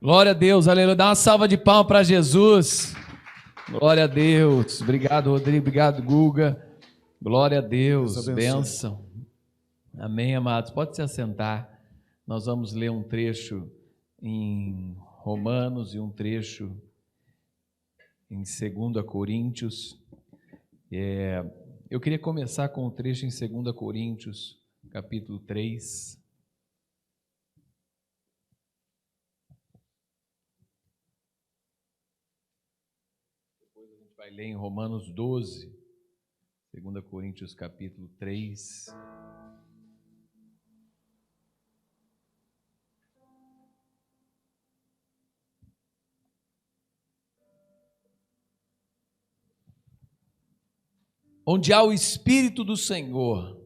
Glória a Deus, aleluia. Dá uma salva de palmas para Jesus. Glória a Deus. Obrigado, Rodrigo. Obrigado, Guga. Glória a Deus. Bênção. Amém, amados. Pode se assentar. Nós vamos ler um trecho em Romanos e um trecho em 2 Coríntios. Eu queria começar com o trecho em 2 Coríntios, capítulo 3. Depois a gente vai ler em Romanos 12, 2 Coríntios, capítulo 3. Onde há o Espírito do Senhor,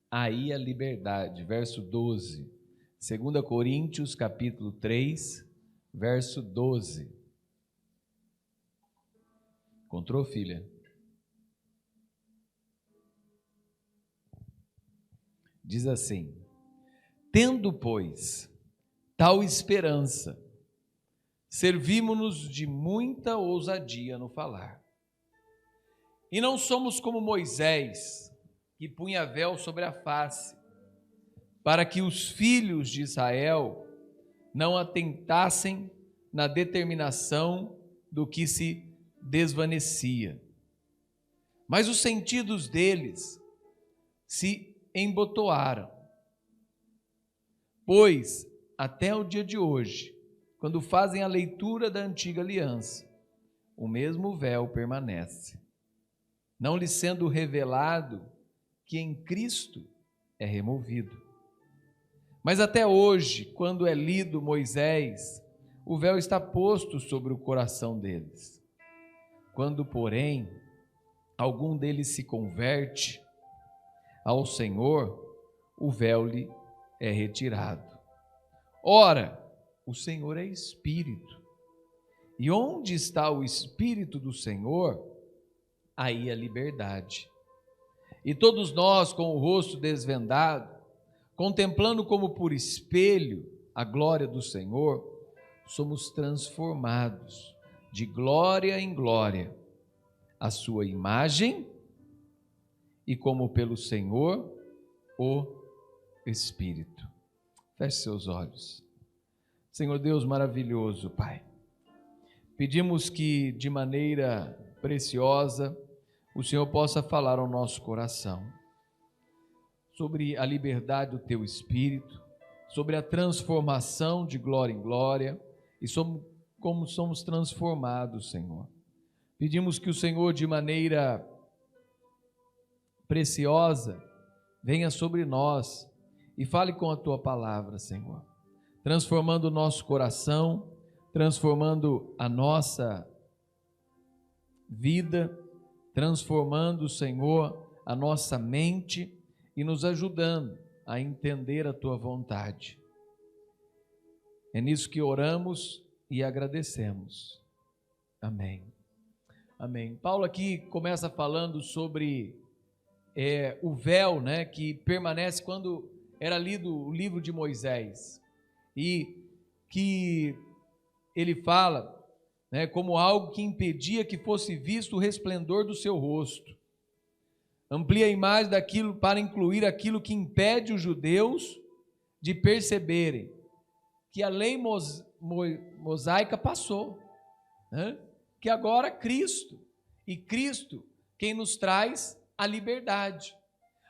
aí a liberdade. Verso 12. 2 Coríntios, capítulo 3, verso 12. Encontrou, filha? Diz assim: tendo, pois, tal esperança, servimo-nos de muita ousadia no falar. E não somos como Moisés, que punha véu sobre a face, para que os filhos de Israel não atentassem na determinação do que se desvanecia. Mas os sentidos deles se embotoaram. Pois, até o dia de hoje, quando fazem a leitura da antiga aliança, o mesmo véu permanece, não lhe sendo revelado que em Cristo é removido. Mas até hoje, quando é lido Moisés, o véu está posto sobre o coração deles. Quando, porém, algum deles se converte ao Senhor, o véu lhe é retirado. Ora, o Senhor é Espírito, e onde está o Espírito do Senhor, aí a liberdade. E todos nós, com o rosto desvendado, contemplando como por espelho a glória do Senhor, somos transformados de glória em glória, a sua imagem, e como pelo Senhor, o Espírito. Feche seus olhos. Senhor Deus maravilhoso, Pai, pedimos que de maneira preciosa o Senhor possa falar ao nosso coração sobre a liberdade do Teu Espírito, sobre a transformação de glória em glória e sobre como somos transformados, Senhor. Pedimos que o Senhor, de maneira preciosa, venha sobre nós e fale com a Tua palavra, Senhor, transformando o nosso coração, transformando a nossa vida, transformando, Senhor, a nossa mente e nos ajudando a entender a Tua vontade. É nisso que oramos e agradecemos. Amém. Amém. Paulo aqui começa falando sobre o véu, né, que permanece quando era lido o livro de Moisés, e que ele fala, né, como algo que impedia que fosse visto o resplendor do seu rosto. Amplia a imagem daquilo para incluir aquilo que impede os judeus de perceberem que a lei mosaica passou, né? Que agora Cristo, e Cristo quem nos traz a liberdade.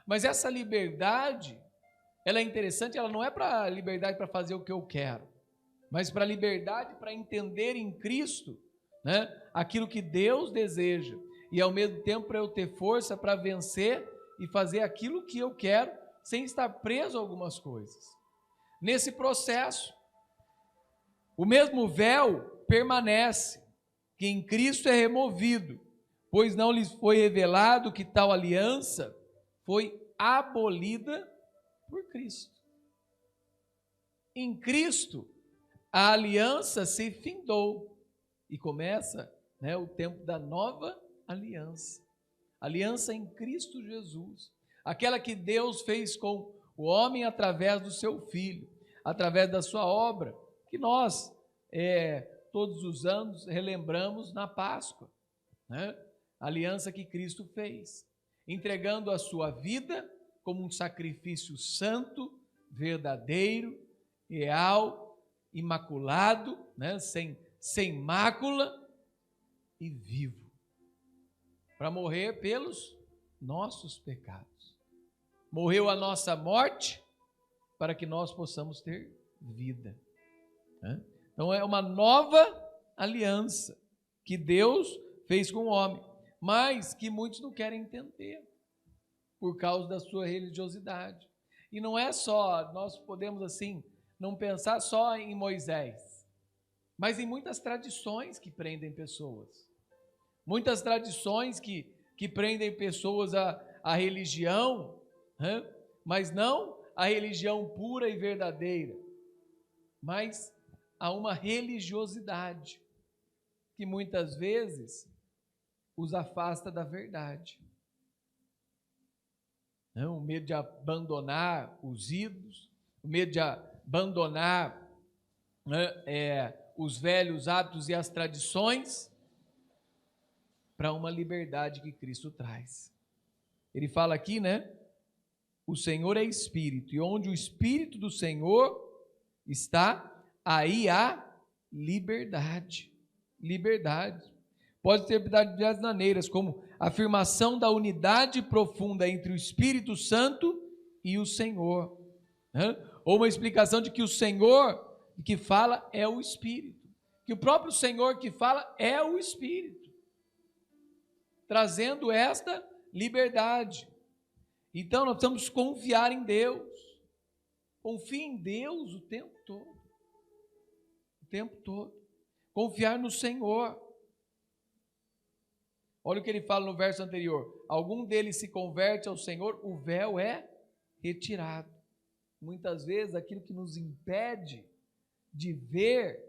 Mas essa liberdade, ela é interessante, ela não é para a liberdade para fazer o que eu quero, mas para a liberdade para entender em Cristo, né, aquilo que Deus deseja, e ao mesmo tempo para eu ter força para vencer e fazer aquilo que eu quero, sem estar preso a algumas coisas. Nesse processo, o mesmo véu permanece, que em Cristo é removido, pois não lhes foi revelado que tal aliança foi abolida por Cristo. Em Cristo, a aliança se findou e começa, né, o tempo da nova aliança. Aliança em Cristo Jesus, aquela que Deus fez com o homem através do seu Filho, através da sua obra, que nós todos os anos relembramos na Páscoa, né? A aliança que Cristo fez, entregando a sua vida como um sacrifício santo, verdadeiro, real, imaculado, né? sem mácula e vivo, para morrer pelos nossos pecados. Morreu a nossa morte para que nós possamos ter vida, né? Então é uma nova aliança que Deus fez com o homem, mas que muitos não querem entender por causa da sua religiosidade. E não é só, nós podemos assim, não pensar só em Moisés, mas em muitas tradições que prendem pessoas. Muitas tradições que prendem pessoas à religião, né? Mas não a religião pura e verdadeira, mas a uma religiosidade que muitas vezes os afasta da verdade. O medo de abandonar os ídolos, o medo de abandonar, né, os velhos hábitos e as tradições, para uma liberdade que Cristo traz. Ele fala aqui, né? O Senhor é Espírito, e onde o Espírito do Senhor está, aí há liberdade. Liberdade. Pode ter liberdade de várias maneiras, como afirmação da unidade profunda entre o Espírito Santo e o Senhor, né? Ou uma explicação de que o Senhor que fala é o Espírito, que o próprio Senhor que fala é o Espírito, trazendo esta liberdade. Então nós precisamos confiar em Deus. Confie em Deus o tempo todo. O tempo todo. Confiar no Senhor. Olha o que ele fala no verso anterior. Algum deles se converte ao Senhor, o véu é retirado. Muitas vezes aquilo que nos impede de ver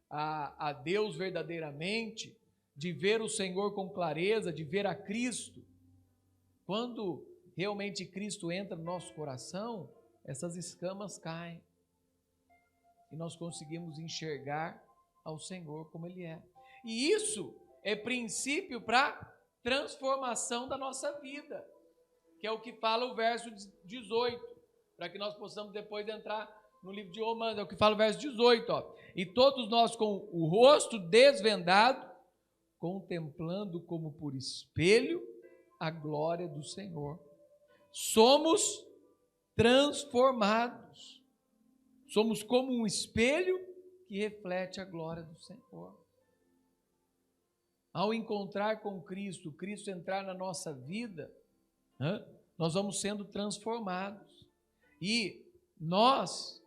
a Deus verdadeiramente, de ver o Senhor com clareza, de ver a Cristo, quando realmente Cristo entra no nosso coração, essas escamas caem e nós conseguimos enxergar ao Senhor como Ele é. E isso é princípio para transformação da nossa vida, que é o que fala o verso 18, para que nós possamos depois entrar no livro de Romanos, é o que fala o verso 18, ó. E todos nós com o rosto desvendado, contemplando como por espelho a glória do Senhor, somos transformados, somos como um espelho que reflete a glória do Senhor. Ao encontrar com Cristo, Cristo entrar na nossa vida, nós vamos sendo transformados e nós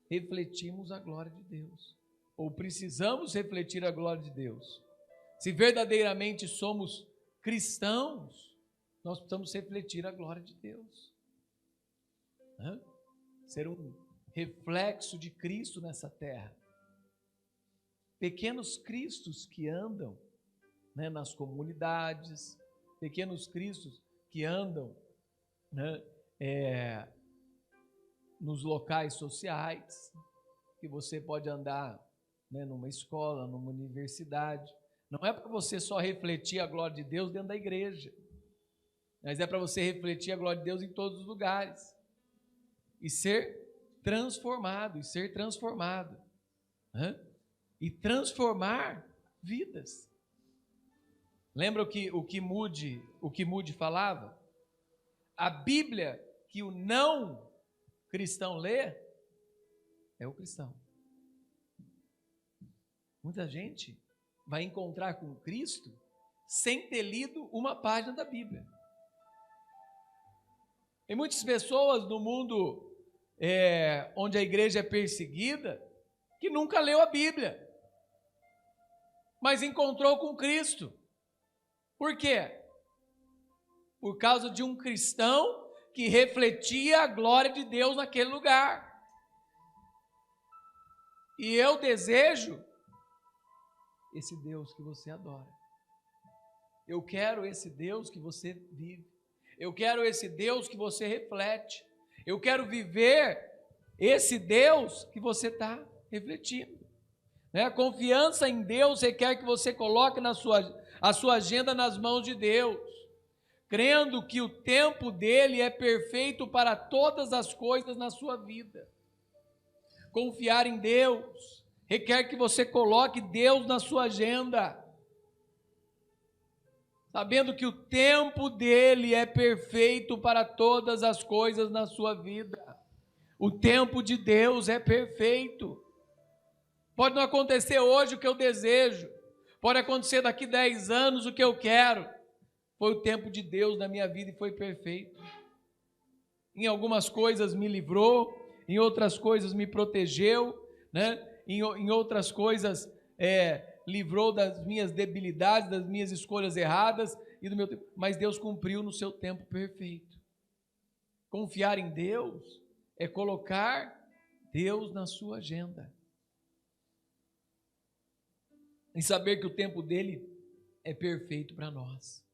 refletimos a glória de Deus, ou precisamos refletir a glória de Deus. Se verdadeiramente somos cristãos, nós precisamos refletir a glória de Deus, ser um reflexo de Cristo nessa terra. Pequenos cristos que andam, né, nas comunidades, pequenos cristos que andam, né, nos locais sociais, que você pode andar, né, numa escola, numa universidade. Não é para você só refletir a glória de Deus dentro da igreja, mas é para você refletir a glória de Deus em todos os lugares e ser transformado, e transformar vidas. Lembra o que Moody falava? A Bíblia que o não cristão lê é o cristão. Muita gente vai encontrar com Cristo sem ter lido uma página da Bíblia. Tem muitas pessoas no mundo onde a igreja é perseguida que nunca leu a Bíblia, mas encontrou com Cristo. Por quê? Por causa de um cristão que refletia a glória de Deus naquele lugar. E eu desejo esse Deus que você adora. Eu quero esse Deus que você vive. Eu quero esse Deus que você reflete. Eu quero viver esse Deus que você está refletindo. A confiança em Deus requer que você coloque a sua agenda nas mãos de Deus, crendo que o tempo dele é perfeito para todas as coisas na sua vida. Confiar em Deus requer que você coloque Deus na sua agenda, sabendo que o tempo dele é perfeito para todas as coisas na sua vida. O tempo de Deus é perfeito. Pode não acontecer hoje o que eu desejo, pode acontecer daqui 10 anos o que eu quero. Foi o tempo de Deus na minha vida e foi perfeito. Em algumas coisas me livrou, em outras coisas me protegeu, em outras coisas livrou das minhas debilidades, das minhas escolhas erradas e do meu tempo. Mas Deus cumpriu no seu tempo perfeito. Confiar em Deus é colocar Deus na sua agenda. E saber que o tempo dele é perfeito para nós.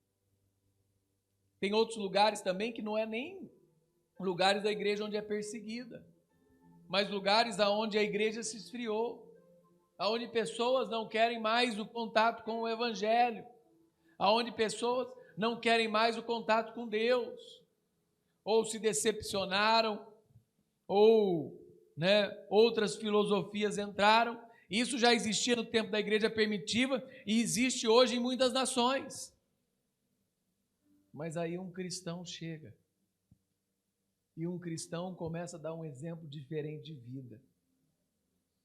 Tem outros lugares também que não é nem lugares da igreja onde é perseguida, mas lugares aonde a igreja se esfriou, aonde pessoas não querem mais o contato com o evangelho, aonde pessoas não querem mais o contato com Deus, ou se decepcionaram, ou outras filosofias entraram. Isso já existia no tempo da igreja primitiva e existe hoje em muitas nações. Mas aí um cristão chega e um cristão começa a dar um exemplo diferente de vida.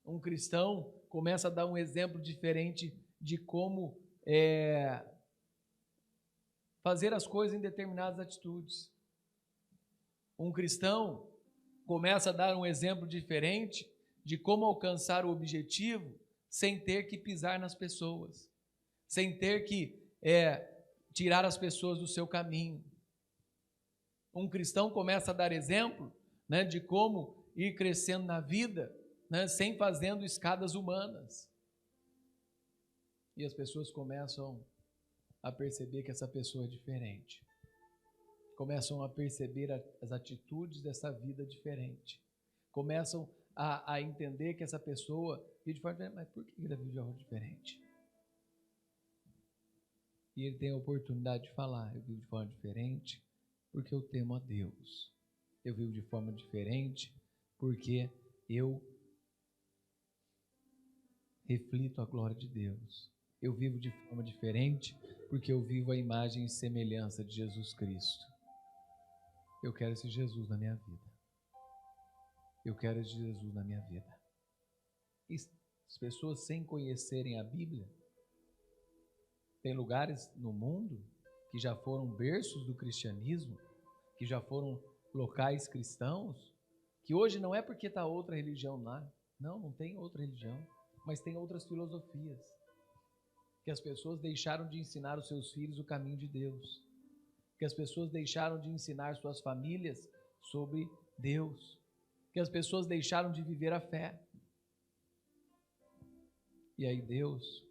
Um cristão começa a dar um exemplo diferente de como fazer as coisas em determinadas atitudes. Um cristão começa a dar um exemplo diferente de como alcançar o objetivo sem ter que pisar nas pessoas, sem ter que tirar as pessoas do seu caminho. Um cristão começa a dar exemplo de como ir crescendo na vida, sem fazendo escadas humanas. E as pessoas começam a perceber que essa pessoa é diferente. Começam a perceber as atitudes dessa vida diferente. Começam a entender que essa pessoa vive de forma diferente. Mas por que ele vive de forma diferente? E ele tem a oportunidade de falar: eu vivo de forma diferente porque eu temo a Deus. Eu vivo de forma diferente porque eu reflito a glória de Deus. Eu vivo de forma diferente porque eu vivo a imagem e semelhança de Jesus Cristo. Eu quero esse Jesus na minha vida. Eu quero esse Jesus na minha vida. E as pessoas, sem conhecerem a Bíblia, tem lugares no mundo que já foram berços do cristianismo, que já foram locais cristãos, que hoje não é porque está outra religião lá. Não tem outra religião, mas tem outras filosofias. Que as pessoas deixaram de ensinar os seus filhos o caminho de Deus. Que as pessoas deixaram de ensinar suas famílias sobre Deus. Que as pessoas deixaram de viver a fé. E aí Deus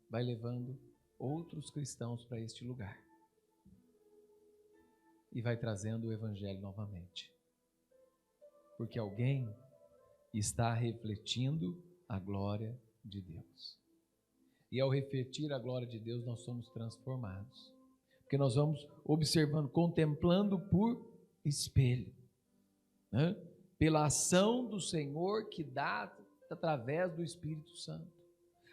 vai levando outros cristãos para este lugar. E vai trazendo o evangelho novamente. Porque alguém está refletindo a glória de Deus. E ao refletir a glória de Deus, nós somos transformados. Porque nós vamos observando, contemplando por espelho, pela ação do Senhor que dá através do Espírito Santo.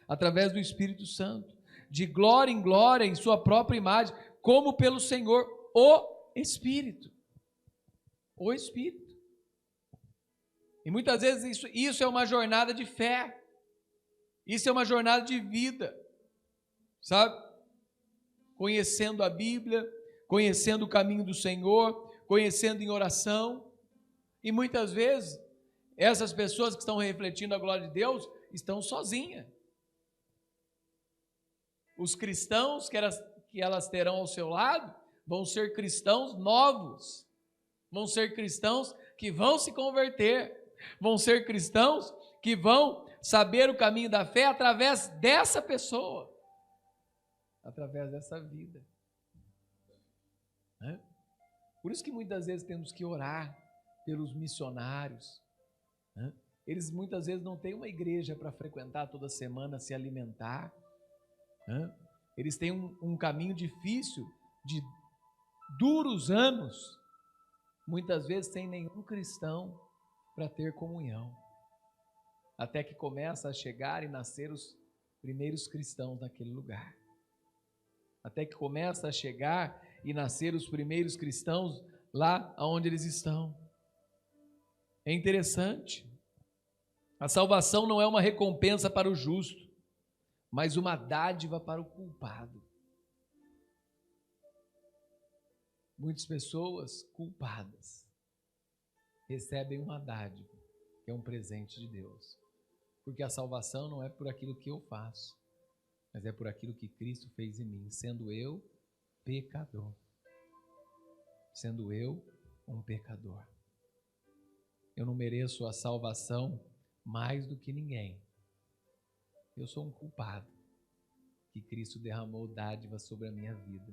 Através do Espírito Santo. De glória em glória, em sua própria imagem, como pelo Senhor, o Espírito. O Espírito. E muitas vezes isso é uma jornada de fé. Isso é uma jornada de vida, sabe? Conhecendo a Bíblia, conhecendo o caminho do Senhor, conhecendo em oração. E muitas vezes, essas pessoas que estão refletindo a glória de Deus, estão sozinhas. Os cristãos que elas terão ao seu lado, vão ser cristãos novos. Vão ser cristãos que vão se converter. Vão ser cristãos que vão saber o caminho da fé através dessa pessoa, através dessa vida. Por isso que muitas vezes temos que orar pelos missionários. Eles muitas vezes não têm uma igreja para frequentar toda semana, se alimentar. Eles têm um caminho difícil, de duros anos, muitas vezes sem nenhum cristão para ter comunhão. Até que começa a chegar e nascer os primeiros cristãos naquele lugar. Até que começa a chegar e nascer os primeiros cristãos lá onde eles estão. É interessante. A salvação não é uma recompensa para o justo, mas uma dádiva para o culpado. Muitas pessoas culpadas recebem uma dádiva, que é um presente de Deus. Porque a salvação não é por aquilo que eu faço, mas é por aquilo que Cristo fez em mim, sendo eu pecador. Sendo eu um pecador. Eu não mereço a salvação mais do que ninguém. Eu sou um culpado. Que Cristo derramou dádiva sobre a minha vida.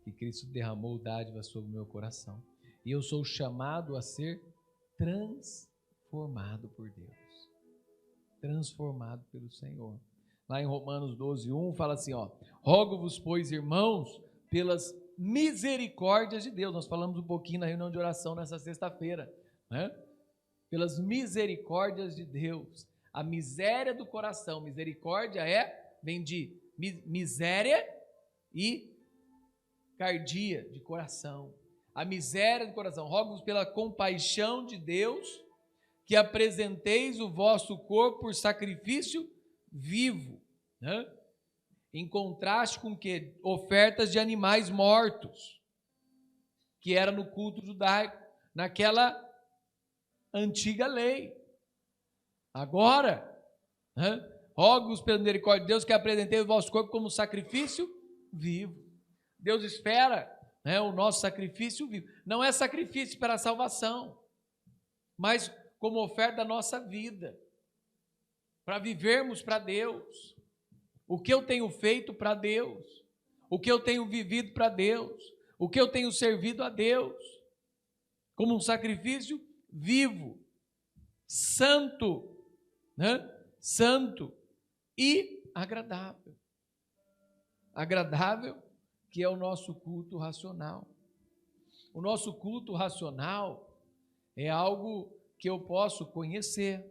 Que Cristo derramou dádiva sobre o meu coração. E eu sou chamado a ser transformado por Deus. Transformado pelo Senhor. Lá em Romanos 12:1 fala assim, rogo-vos, pois, irmãos, pelas misericórdias de Deus. Nós falamos um pouquinho na reunião de oração nessa sexta-feira, né? Pelas misericórdias de Deus. A miséria do coração, misericórdia vem de miséria e cardia, de coração. A miséria do coração. Rogo-vos pela compaixão de Deus, que apresenteis o vosso corpo por sacrifício vivo, né? Em contraste com que ofertas de animais mortos, que era no culto judaico, naquela antiga lei. Agora, né? Rogo-vos pela misericórdia de Deus, que apresenteis o vosso corpo como sacrifício vivo. Deus espera, né, o nosso sacrifício vivo. Não é sacrifício para a salvação, mas como oferta da nossa vida, para vivermos para Deus. O que eu tenho feito para Deus, o que eu tenho vivido para Deus, o que eu tenho servido a Deus, como um sacrifício vivo, santo, né? Santo e agradável. Agradável, que é o nosso culto racional. O nosso culto racional é algo que eu posso conhecer,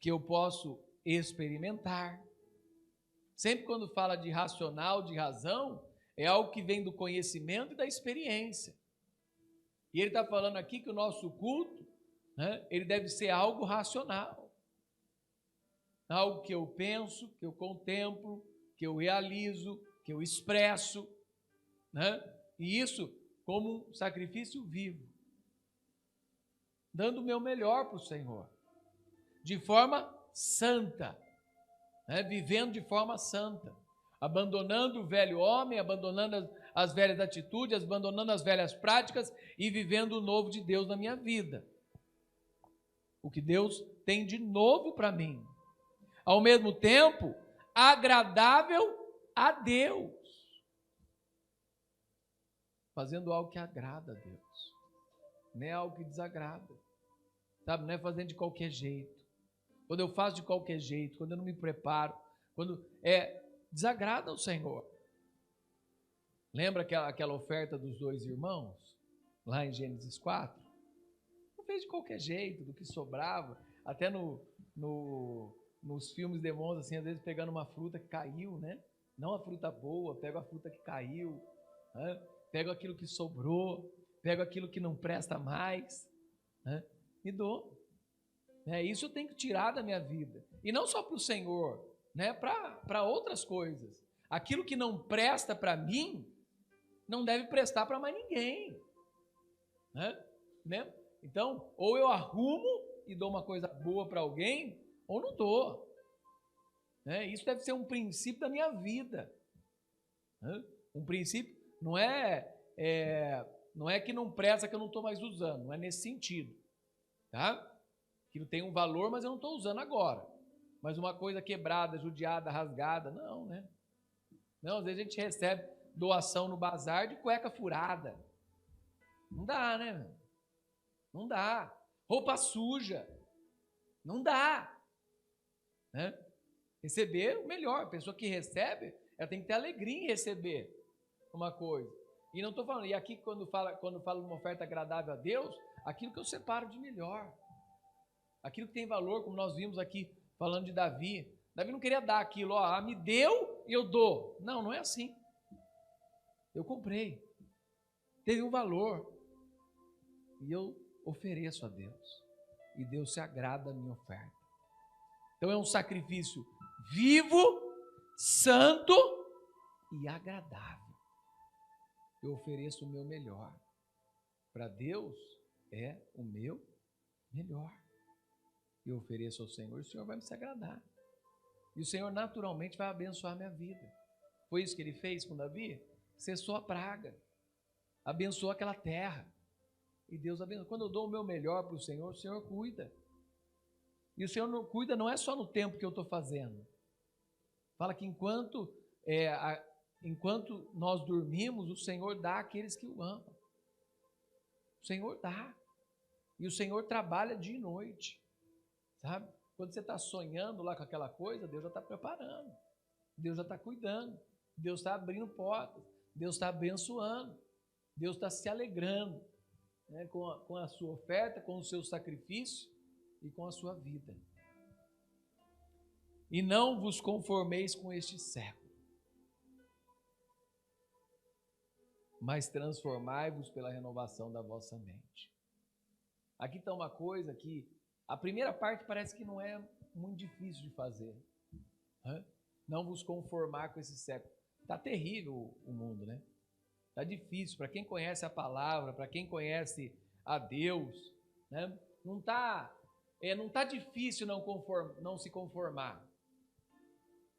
que eu posso experimentar. Sempre quando fala de racional, de razão, é algo que vem do conhecimento e da experiência. E ele está falando aqui que o nosso culto, né, ele deve ser algo racional. Algo que eu penso, que eu contemplo, que eu realizo, que eu expresso, né? E isso como um sacrifício vivo. Dando o meu melhor para o Senhor, de forma santa, né? Vivendo de forma santa, abandonando o velho homem, abandonando as velhas atitudes, abandonando as velhas práticas e vivendo o novo de Deus na minha vida. O que Deus tem de novo para mim. Ao mesmo tempo, agradável a Deus. Fazendo algo que agrada a Deus. Não é algo que desagrada. Sabe, não é fazendo de qualquer jeito. Quando eu faço de qualquer jeito, quando eu não me preparo, quando desagrada ao Senhor. Lembra aquela oferta dos 2 irmãos? Lá em Gênesis 4? Não fez de qualquer jeito, do que sobrava. Até nos filmes demonstram assim, às vezes pegando uma fruta que caiu, né? Não a fruta boa, pego a fruta que caiu, né? Pego aquilo que sobrou, pego aquilo que não presta mais, né? E dou. Isso eu tenho que tirar da minha vida. E não só para o Senhor, né? Para outras coisas. Aquilo que não presta para mim, não deve prestar para mais ninguém. Né? Então, ou eu arrumo e dou uma coisa boa para alguém, ou não dou. Isso deve ser um princípio da minha vida. Um princípio não é que não presta, que eu não estou mais usando, não é nesse sentido, tá? Aquilo tem um valor, mas eu não estou usando agora. Mas uma coisa quebrada, judiada, rasgada, não, né? Não, às vezes a gente recebe doação no bazar de cueca furada. Não dá, né? Não dá. Roupa suja. Não dá, né? Receber o melhor. A pessoa que recebe, ela tem que ter alegria em receber uma coisa. E não estou falando, e aqui quando fala uma oferta agradável a Deus, aquilo que eu separo de melhor, aquilo que tem valor, como nós vimos aqui falando de Davi. Davi não queria dar aquilo, me deu e eu dou. Não, não é assim. Eu comprei, teve um valor e eu ofereço a Deus, e Deus se agrada da minha oferta. Então é um sacrifício vivo, santo e agradável. Eu ofereço o meu melhor. Para Deus é o meu melhor. Eu ofereço ao Senhor, e o Senhor vai me se agradar. E o Senhor naturalmente vai abençoar a minha vida. Foi isso que ele fez com Davi? Cessou a praga, abençoou aquela terra. E Deus abençoa. Quando eu dou o meu melhor para o Senhor cuida. E o Senhor não cuida, não é só no tempo que eu estou fazendo. Fala que enquanto nós dormimos, o Senhor dá àqueles que o amam. O Senhor dá. E o Senhor trabalha dia e noite. Sabe? Quando você está sonhando lá com aquela coisa, Deus já está preparando. Deus já está cuidando. Deus está abrindo portas. Deus está abençoando. Deus está se alegrando, né, com a sua oferta, com o seu sacrifício e com a sua vida. E não vos conformeis com este século, mas transformai-vos pela renovação da vossa mente. Aqui está uma coisa que a primeira parte parece que não é muito difícil de fazer. Não vos conformar com esse século. Está terrível o mundo, né? Está difícil. Para quem conhece a palavra, para quem conhece a Deus, né? Não está difícil não se conformar.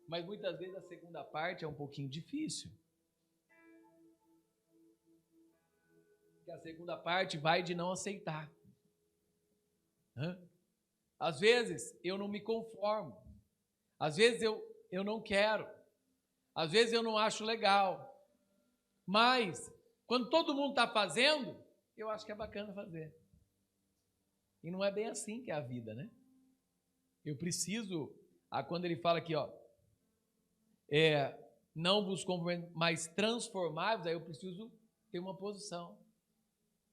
Mas muitas vezes a segunda parte é um pouquinho difícil. Porque a segunda parte vai de não aceitar. Às vezes eu não me conformo. Às vezes eu não quero. Às vezes eu não acho legal. Mas quando todo mundo está fazendo, eu acho que é bacana fazer. E não é bem assim que é a vida, né? Eu preciso, quando ele fala aqui, não vos conformeis, mas transformai-vos, aí eu preciso ter uma posição.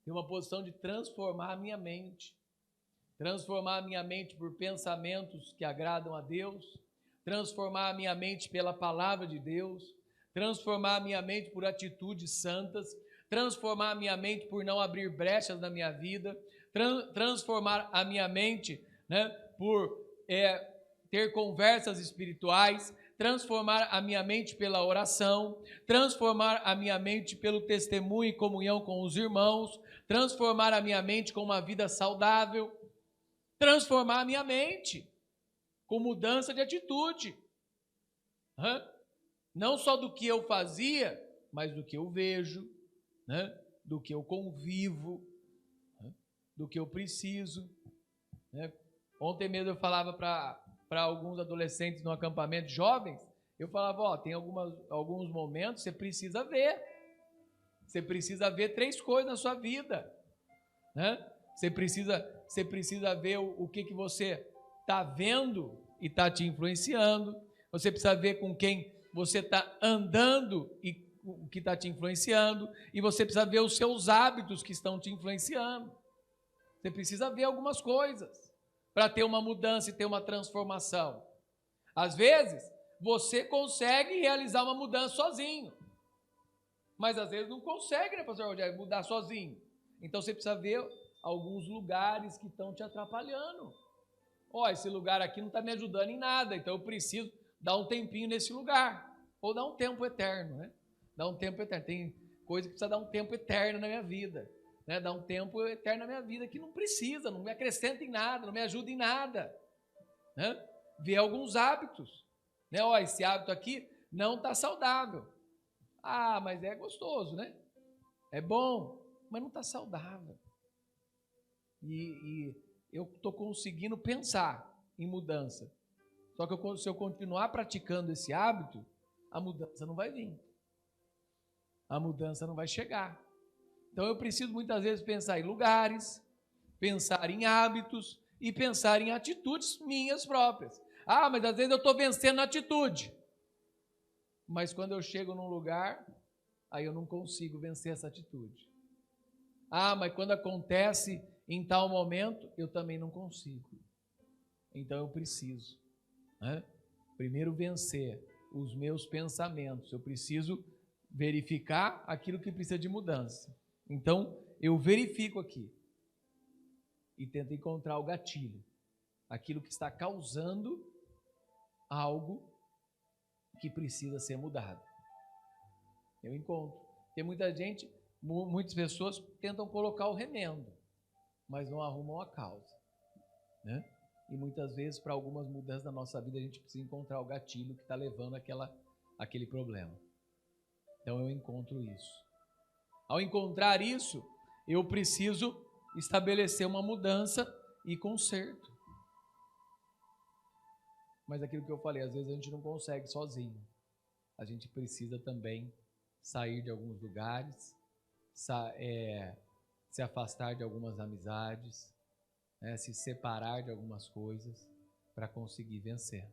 Ter uma posição de transformar a minha mente. Transformar a minha mente por pensamentos que agradam a Deus. Transformar a minha mente pela palavra de Deus. Transformar a minha mente por atitudes santas. Transformar a minha mente por não abrir brechas na minha vida. Transformar a minha mente, né, por ter conversas espirituais. Transformar a minha mente pela oração. Transformar a minha mente pelo testemunho e comunhão com os irmãos. Transformar a minha mente com uma vida saudável. Transformar a minha mente com mudança de atitude. Não só do que eu fazia, mas do que eu vejo, né? Do que eu convivo, né? Do que eu preciso. Né? Ontem mesmo eu falava para alguns adolescentes no acampamento jovens, eu falava, tem alguns momentos que você precisa ver. Você precisa ver 3 coisas na sua vida. Né? Você precisa ver o que você está vendo e está te influenciando. Você precisa ver com quem você está andando e o que está te influenciando. E você precisa ver os seus hábitos que estão te influenciando. Você precisa ver algumas coisas para ter uma mudança e ter uma transformação. Às vezes, você consegue realizar uma mudança sozinho. Mas às vezes não consegue, né, pastor Rogério, mudar sozinho. Então você precisa ver alguns lugares que estão te atrapalhando. Esse lugar aqui não está me ajudando em nada, então eu preciso dar um tempinho nesse lugar. Ou dar um tempo eterno, né? Dar um tempo eterno. Tem coisa que precisa dar um tempo eterno na minha vida. Né? Dar um tempo eterno na minha vida que não precisa, não me acrescenta em nada, não me ajuda em nada. Né? Ver alguns hábitos. Né? Esse hábito aqui não está saudável. Mas é gostoso, né? É bom, mas não está saudável. E eu estou conseguindo pensar em mudança. Só que se eu continuar praticando esse hábito, a mudança não vai vir. A mudança não vai chegar. Então eu preciso muitas vezes pensar em lugares, pensar em hábitos, e pensar em atitudes minhas próprias. Ah, mas às vezes eu estou vencendo na atitude. Mas quando eu chego num lugar, aí eu não consigo vencer essa atitude. Ah, mas quando acontece em tal momento, eu também não consigo. Então eu preciso, né, primeiro vencer os meus pensamentos. Eu preciso verificar aquilo que precisa de mudança. Então eu verifico aqui e tento encontrar o gatilho, aquilo que está causando algo que precisa ser mudado. Eu encontro. Tem muita gente, muitas pessoas tentam colocar o remendo, mas não arrumam a causa, né? E muitas vezes, para algumas mudanças da nossa vida, a gente precisa encontrar o gatilho que está levando aquele problema. Então eu encontro isso. Ao encontrar isso, eu preciso estabelecer uma mudança e conserto. Mas aquilo que eu falei, às vezes a gente não consegue sozinho. A gente precisa também sair de alguns lugares, se afastar de algumas amizades, né, se separar de algumas coisas para conseguir vencer.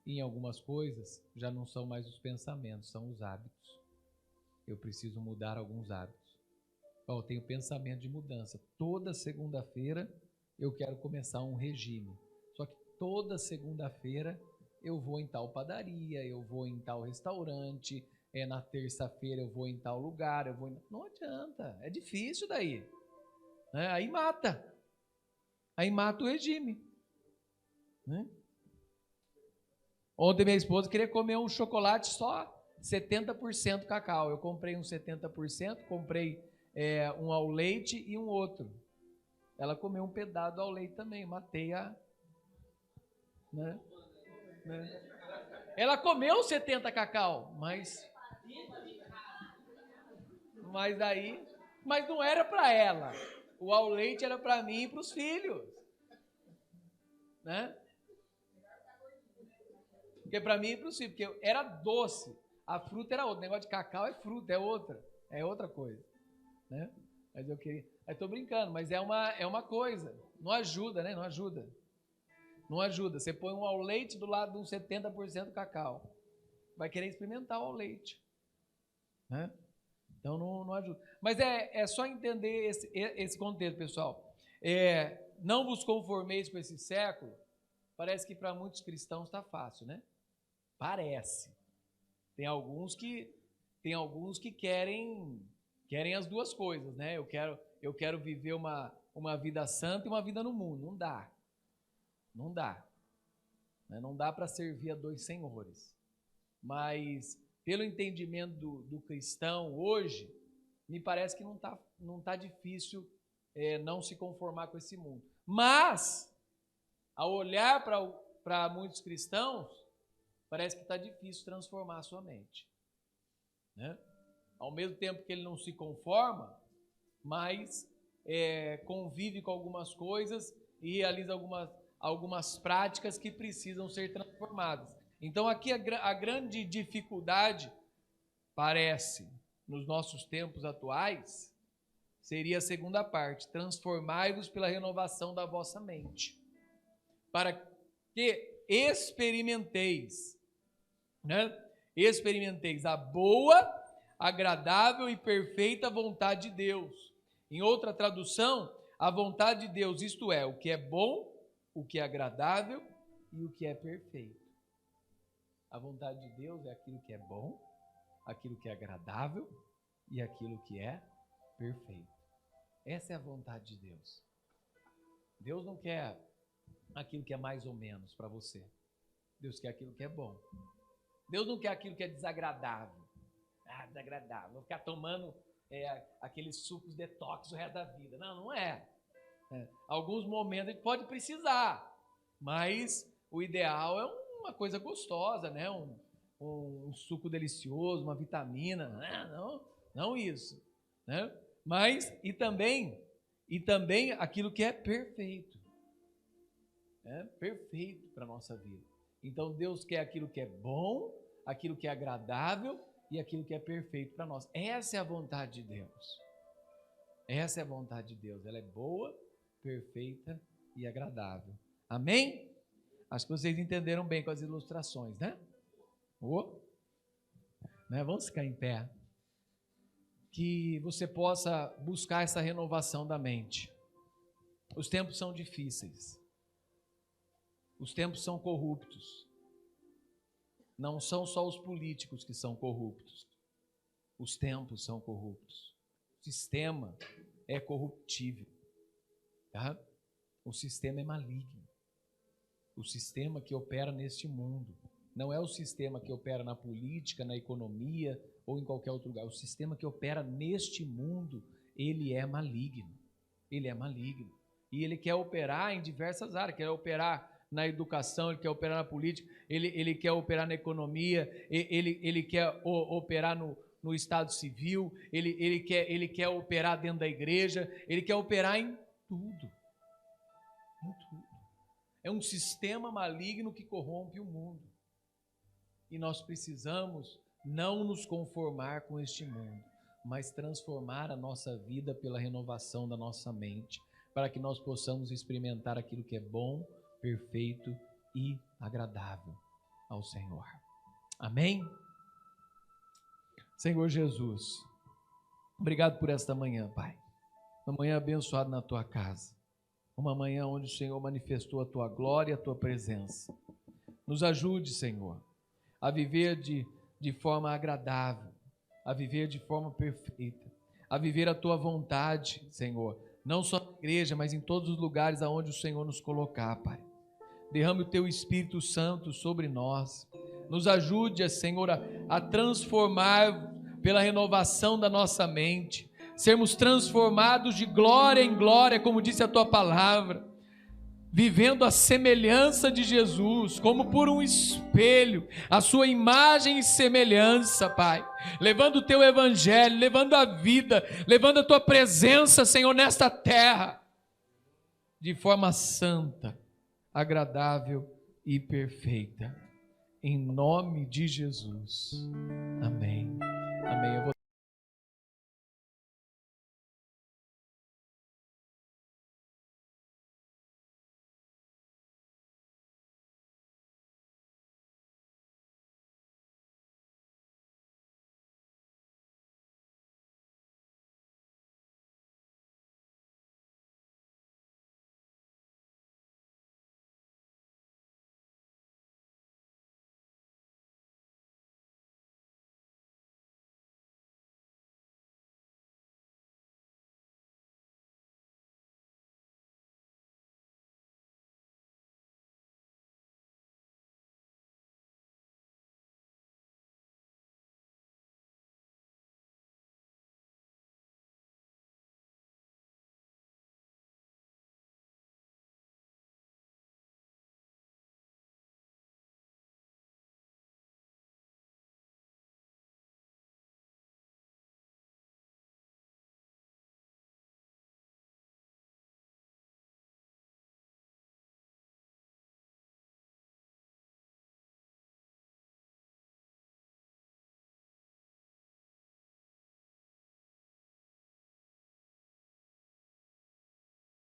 E em algumas coisas já não são mais os pensamentos, são os hábitos. Eu preciso mudar alguns hábitos. Então, eu tenho pensamento de mudança. Toda segunda-feira eu quero começar um regime. Só que toda segunda-feira eu vou em tal padaria, eu vou em tal restaurante, na terça-feira eu vou em tal lugar, Não adianta, é difícil daí. Né? Aí mata o regime. Né? Ontem minha esposa queria comer um chocolate só 70% cacau. Eu comprei um 70%, comprei um ao leite e um outro. Ela comeu um pedaço ao leite também, matei a... Né? Ela comeu 70 cacau, mas não era para ela. O ao leite era para mim e para os filhos, né? Porque para mim e para os filhos, porque era doce, a fruta era outra. O negócio de cacau é fruta, é outra coisa, né? Mas eu queria, estou brincando, mas é uma coisa, não ajuda, né? Não ajuda. Você põe um ao leite do lado de um 70% cacau, vai querer experimentar o ao leite, né? Então não ajuda. Mas é só entender esse contexto, pessoal. Não vos conformeis com esse século. Parece que para muitos cristãos está fácil, né? Parece. Tem alguns que querem as duas coisas, né? Eu quero viver uma vida santa e uma vida no mundo. Não dá. Né? Não dá para servir a dois senhores. Mas pelo entendimento do cristão hoje, me parece que não tá difícil não se conformar com esse mundo. Mas, ao olhar para muitos cristãos, parece que está difícil transformar a sua mente. Né? Ao mesmo tempo que ele não se conforma, mas convive com algumas coisas e realiza algumas práticas que precisam ser transformadas. Então aqui a grande dificuldade, parece, nos nossos tempos atuais, seria a segunda parte: transformai-vos pela renovação da vossa mente, para que experimenteis, né? Experimenteis a boa, agradável e perfeita vontade de Deus. Em outra tradução, a vontade de Deus, isto é, o que é bom, o que é agradável e o que é perfeito. A vontade de Deus é aquilo que é bom, aquilo que é agradável e aquilo que é perfeito. Essa é a vontade de Deus. Deus não quer aquilo que é mais ou menos para você. Deus quer aquilo que é bom. Deus não quer aquilo que é desagradável. Desagradável. Vou ficar tomando aqueles sucos detox o resto da vida. Não é. Alguns momentos a gente pode precisar, mas o ideal é uma coisa gostosa, né? Um suco delicioso, uma vitamina, não isso, né? Mas e também aquilo que é perfeito, perfeito para a nossa vida. Então Deus quer aquilo que é bom, aquilo que é agradável e aquilo que é perfeito para nós. Essa é a vontade de Deus. Essa é a vontade de Deus. Ela é boa, perfeita e agradável. Amém? Acho que vocês entenderam bem com as ilustrações, né? Né? Vamos ficar em pé. Que você possa buscar essa renovação da mente. Os tempos são difíceis. Os tempos são corruptos. Não são só os políticos que são corruptos. Os tempos são corruptos. O sistema é corruptível. Tá? O sistema é maligno. O sistema que opera neste mundo. Não é o sistema que opera na política, na economia ou em qualquer outro lugar. O sistema que opera neste mundo, ele é maligno. Ele é maligno. E ele quer operar em diversas áreas. Quer operar na educação, ele quer operar na política, ele quer operar na economia, ele quer operar no estado civil, ele quer operar dentro da igreja, ele quer operar em tudo. Em tudo. É um sistema maligno que corrompe o mundo. E nós precisamos não nos conformar com este mundo, mas transformar a nossa vida pela renovação da nossa mente, para que nós possamos experimentar aquilo que é bom, perfeito e agradável ao Senhor. Amém? Senhor Jesus, obrigado por esta manhã, Pai. Uma manhã abençoada na Tua casa. Uma manhã onde o Senhor manifestou a Tua glória e a Tua presença. Nos ajude, Senhor, a viver de forma agradável, a viver de forma perfeita, a viver a Tua vontade, Senhor, não só na igreja, mas em todos os lugares aonde o Senhor nos colocar, Pai. Derrame o Teu Espírito Santo sobre nós, nos ajude, Senhor, a transformar pela renovação da nossa mente, sermos transformados de glória em glória, como disse a Tua palavra, vivendo a semelhança de Jesus, como por um espelho, a sua imagem e semelhança, Pai, levando o Teu Evangelho, levando a vida, levando a Tua presença, Senhor, nesta terra, de forma santa, agradável e perfeita, em nome de Jesus, amém, amém.